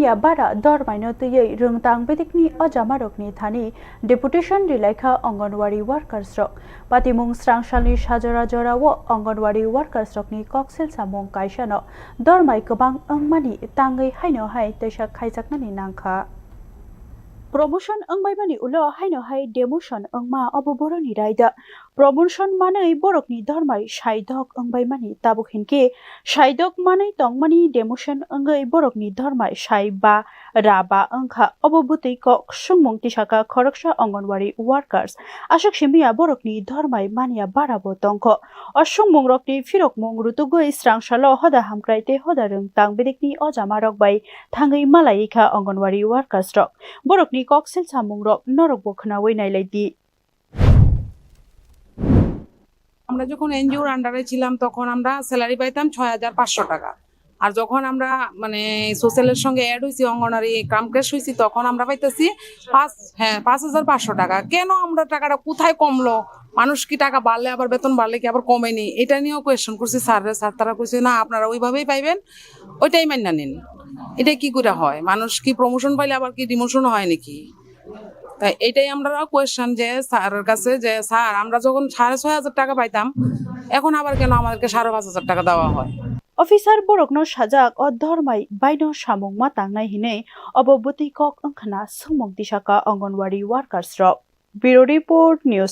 mania bara dormaino tuyei rungtang bedikni ojamarokni thani deputation rilaikha Anganwadi workers rok patimung srangsalni sajora jorawo Anganwadi workers rokni koksel samong kaisano dormai kobang angmani tangai haino hai teisa khaijaknani nangkha promotion angmaibani ulo haino hai demotion angma oboboroni raida promotion manai borokni dormai saidok angbaimani tabukhinke saidok manai tongmani demotion angai borokni dormai saiba raba angkha obobutei kok sungmung tisaka khoroksa Anganwadi workers ashok simia borokni dormai mania barabo tongkho osungmung rokni firokmung rutugoi srangsalo hoda hamkraite hoda rungtang bedikni ojamarok bai thangai malaika Anganwadi workers rok borokni koksel samung rok norok bokhnawi nailadi আমরা যখন এনজিওর আন্ডারে ছিলাম তখন আমরা salary পাইতাম ৬৫০০ টাকা। আর যখন আমরা মানে সোশ্যালের সঙ্গে অ্যাড হইছি অঙ্গনারী কামক্রেশ হইছি তখন আমরা পাইতেছি ৫৫০০ টাকা। কেন আমরা টাকাটা কোথায় কমলো? মানুষ কি টাকা বাড়লে আবার বেতন বাড়লে কি আবার কমেনি? এটা নিয়েও কোয়েশ্চেন করছি স্যাররা। স্যার তারা কইছে না আপনারা ওইভাবেই পাইবেন, ওইটাই মাইনা নিন। এটা কি করে হয়? মানুষ কি প্রমোশন পাইলে আবার কি ডিমোশন হয় নাকি? তাই এটাই আমরা কোয়েশ্চেন যে স্যারের কাছে যে স্যার আমরা যখন ৬৫০০ টাকা পাইতাম এখন আবার কেন আমাদেরকে ৫৫০০ টাকা দেওয়া হয়? Officer borokno sajak o dormai baino samungma tangnai hine obobutei kok angkhana sungmung tisaka Anganwadi workers rok bureau report news